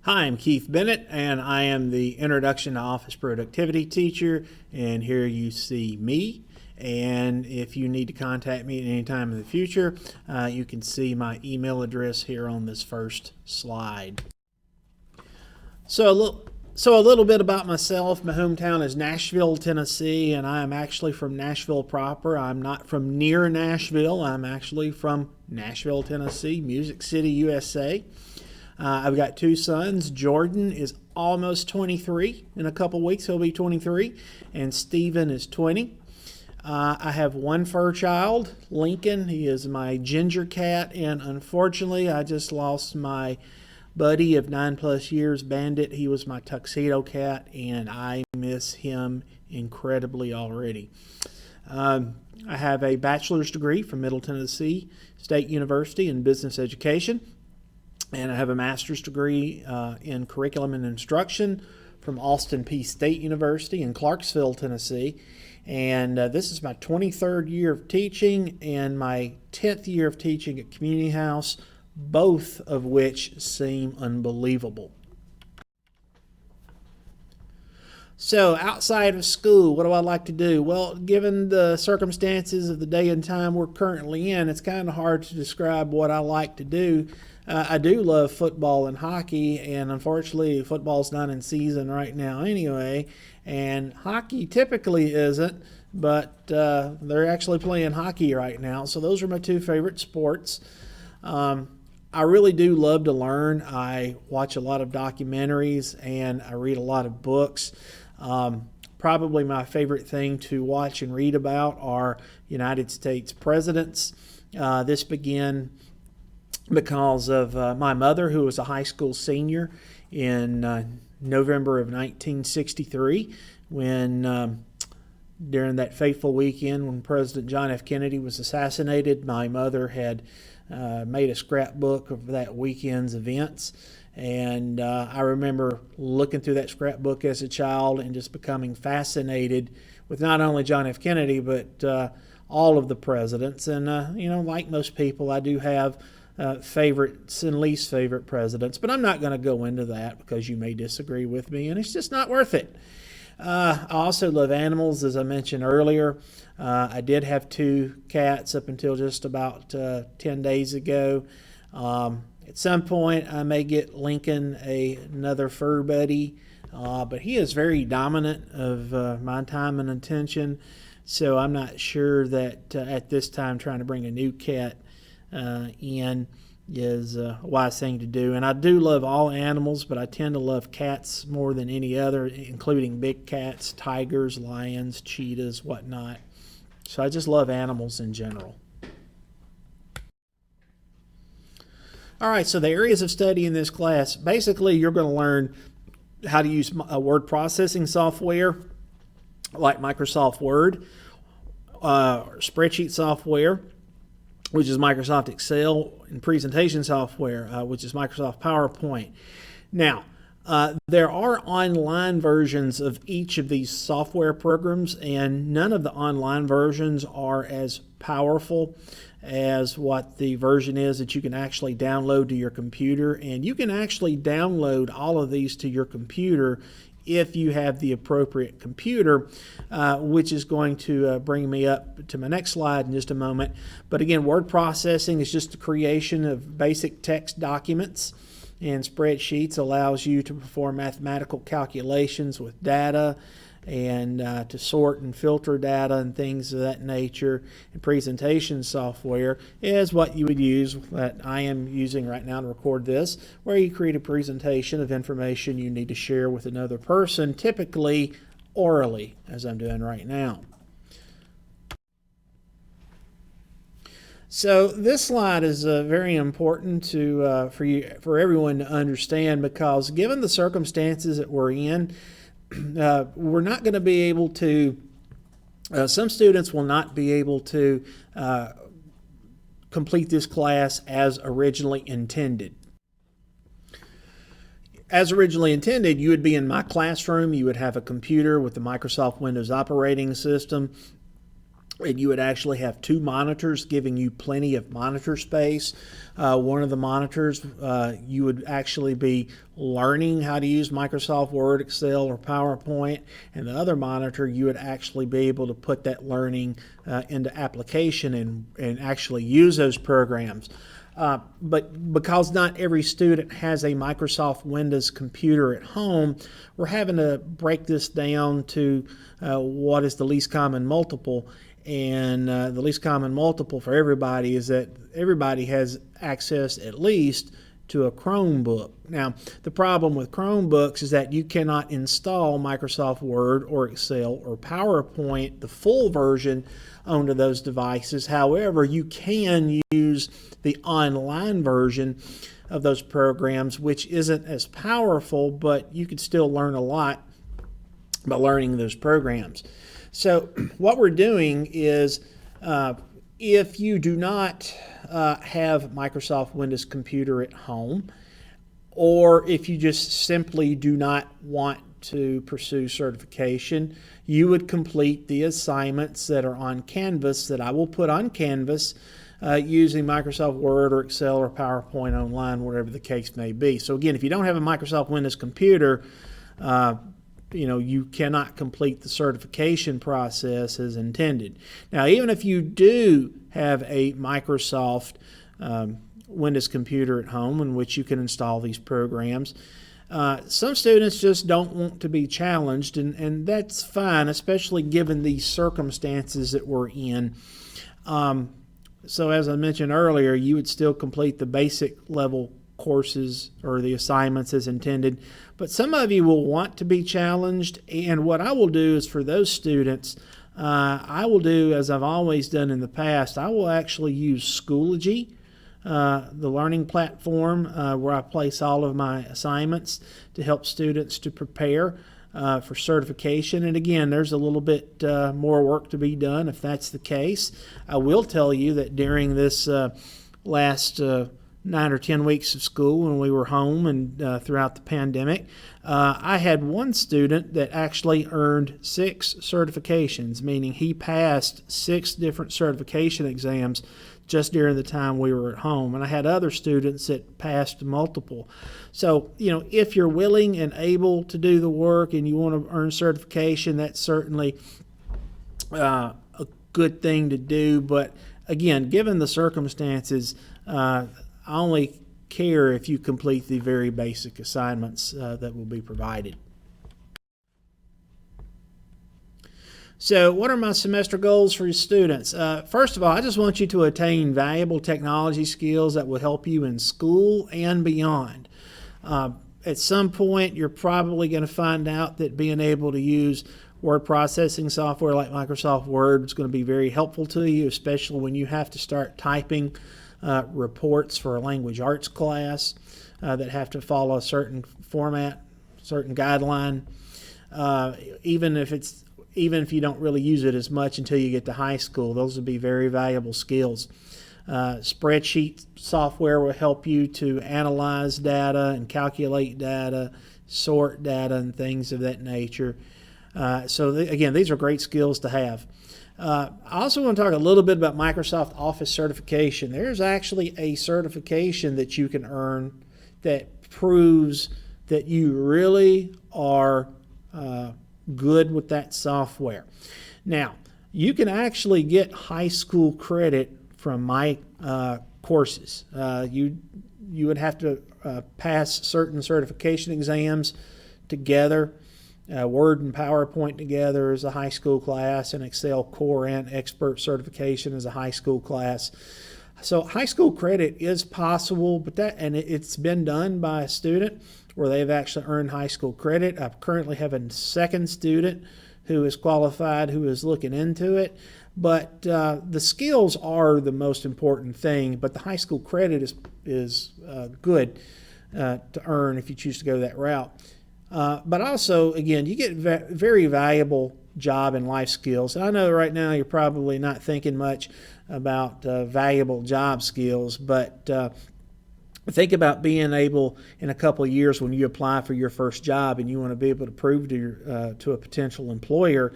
Hi, I'm Keith Bennett, and I am the Introduction to Office Productivity teacher. And here you see me. And if you need to contact me at any time in the future, you can see my email address here on this first slide. So a little bit about myself. My hometown is Nashville, Tennessee, and I am actually from Nashville proper. I'm not from near Nashville. I'm actually from Nashville, Tennessee, Music City, USA. I've got two sons. Jordan is almost 23. In a couple weeks, he'll be 23. And Steven is 20. I have one fur child, Lincoln. He is my ginger cat. And unfortunately, I just lost my buddy of 9+ years, Bandit. He was my tuxedo cat, and I miss him incredibly already. I have a bachelor's degree from Middle Tennessee State University in business education. And I have a master's degree in curriculum and instruction from Austin Peay State University in Clarksville, Tennessee. And this is my 23rd year of teaching and my 10th year of teaching at Community House, both of which seem unbelievable. So outside of school, what do I like to do? Well, given the circumstances of the day and time we're currently in, it's kind of hard to describe what I like to do. I do love football and hockey, and unfortunately football's not in season right now anyway, and hockey typically isn't, but they're actually playing hockey right now, so those are my two favorite sports. I really do love to learn. I watch a lot of documentaries and I read a lot of books. Probably my favorite thing to watch and read about are United States presidents. This began because of my mother, who was a high school senior in November of 1963, when during that fateful weekend when President John F. Kennedy was assassinated, my mother had made a scrapbook of that weekend's events. And I remember looking through that scrapbook as a child and just becoming fascinated with not only John F. Kennedy, but all of the presidents. And, like most people, I do have favorites and least favorite presidents, but I'm not going to go into that because you may disagree with me, and it's just not worth it. I also love animals, as I mentioned earlier. I did have two cats up until just about 10 days ago. At some point, I may get Lincoln another fur buddy, but he is very dominant of my time and attention, so I'm not sure that at this time trying to bring a new cat in is a wise thing to do. And I do love all animals, but I tend to love cats more than any other, including big cats, tigers, lions, cheetahs, whatnot. So I just love animals in general. All right, so the areas of study in this class, basically you're going to learn how to use word processing software like Microsoft Word, spreadsheet software, which is Microsoft Excel, and presentation software, which is Microsoft PowerPoint. Now, there are online versions of each of these software programs, and none of the online versions are as powerful as what the version is that you can actually download to your computer. And you can actually download all of these to your computer if you have the appropriate computer, which is going to bring me up to my next slide in just a moment. But again, word processing is just the creation of basic text documents, and spreadsheets allows you to perform mathematical calculations with data and to sort and filter data and things of that nature. And presentation software is what you would use, that I am using right now to record this, where you create a presentation of information you need to share with another person, typically orally, as I'm doing right now. So this slide is very important for everyone to understand, because given the circumstances that we're in, we're not going to be able to, some students will not be able to complete this class as originally intended. As originally intended, you would be in my classroom, you would have a computer with the Microsoft Windows operating system, and you would actually have two monitors giving you plenty of monitor space. One of the monitors, you would actually be learning how to use Microsoft Word, Excel, or PowerPoint, and the other monitor, you would actually be able to put that learning into application and actually use those programs. But because not every student has a Microsoft Windows computer at home, we're having to break this down to what is the least common multiple. And the least common multiple for everybody is that everybody has access at least to a Chromebook. Now, the problem with Chromebooks is that you cannot install Microsoft Word or Excel or PowerPoint, the full version, onto those devices. However, you can use the online version of those programs, which isn't as powerful, but you can still learn a lot by learning those programs. So what we're doing is if you do not have Microsoft Windows computer at home, or if you just simply do not want to pursue certification, you would complete the assignments that are on Canvas that I will put on Canvas using Microsoft Word or Excel or PowerPoint online, whatever the case may be. So again, if you don't have a Microsoft Windows computer, you cannot complete the certification process as intended. Now, even if you do have a Microsoft Windows computer at home in which you can install these programs, some students just don't want to be challenged, and that's fine, especially given the circumstances that we're in. So as I mentioned earlier, you would still complete the basic level courses or the assignments as intended, but some of you will want to be challenged, and what I will do is for those students, I will do as I've always done in the past. I will actually use Schoology, the learning platform where I place all of my assignments to help students to prepare for certification. And again, there's a little bit more work to be done if that's the case. I will tell you that during this last 9 or 10 weeks of school when we were home and throughout the pandemic, I had one student that actually earned 6 certifications, meaning he passed 6 different certification exams just during the time we were at home. And I had other students that passed multiple. So, if you're willing and able to do the work and you want to earn certification, that's certainly a good thing to do. But again, given the circumstances, I only care if you complete the very basic assignments that will be provided. So what are my semester goals for your students? First of all, I just want you to attain valuable technology skills that will help you in school and beyond. At some point, you're probably going to find out that being able to use word processing software like Microsoft Word is going to be very helpful to you, especially when you have to start typing reports for a language arts class that have to follow a certain format, certain guideline. Even if you don't really use it as much until you get to high school, those would be very valuable skills. Spreadsheet software will help you to analyze data and calculate data, sort data, and things of that nature. Again, these are great skills to have. I also want to talk a little bit about Microsoft Office certification. There's actually a certification that you can earn that proves that you really are good with that software. Now, you can actually get high school credit from my courses. You would have to pass certain certification exams together. Word and PowerPoint together is a high school class, and Excel Core and Expert certification is a high school class. So high school credit is possible, but it's been done by a student where they've actually earned high school credit. I currently have a second student who is qualified, who is looking into it. But the skills are the most important thing, but the high school credit is good to earn if you choose to go that route. But also, again, you get very valuable job and life skills. And I know right now you're probably not thinking much about valuable job skills, but think about being able in a couple of years when you apply for your first job and you want to be able to prove to a potential employer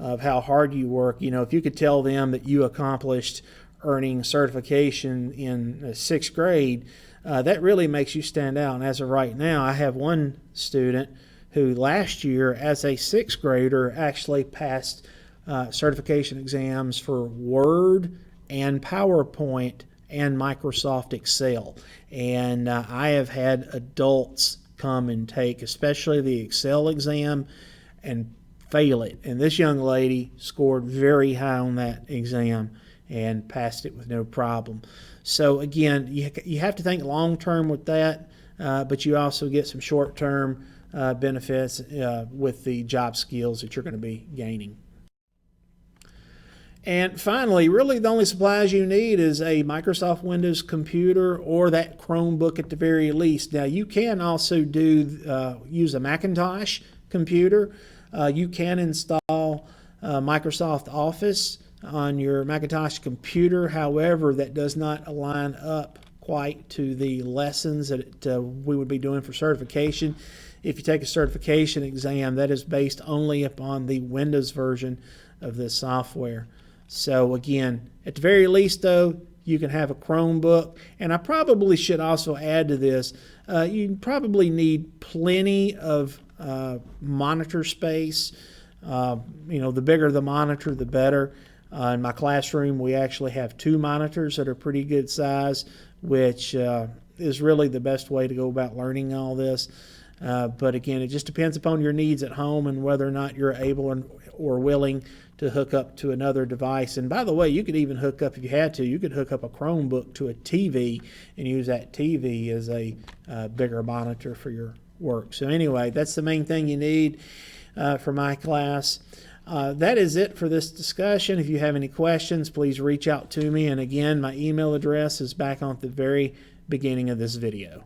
of how hard you work. If you could tell them that you accomplished earning certification in sixth grade, that really makes you stand out. And as of right now, I have one student who last year, as a sixth grader, actually passed certification exams for Word and PowerPoint and Microsoft Excel. And I have had adults come and take, especially the Excel exam, and fail it. And this young lady scored very high on that exam and passed it with no problem. So again, you have to think long term with that, but you also get some short term benefits with the job skills that you're going to be gaining. And finally, really the only supplies you need is a Microsoft Windows computer or that Chromebook at the very least. Now, you can also use a Macintosh computer. You can install Microsoft Office on your Macintosh computer. However, that does not align up quite to the lessons that we would be doing for certification. If you take a certification exam, that is based only upon the Windows version of this software. So again, at the very least though, you can have a Chromebook. And I probably should also add to this, you probably need plenty of monitor space. The bigger the monitor, the better. In my classroom, we actually have 2 monitors that are pretty good size, which is really the best way to go about learning all this. But again, it just depends upon your needs at home and whether or not you're able or willing to hook up to another device. And by the way, you could even hook up, if you had to, you could hook up a Chromebook to a TV and use that TV as a bigger monitor for your work. So anyway, that's the main thing you need for my class. That is it for this discussion. If you have any questions, please reach out to me. And again, my email address is back on the very beginning of this video.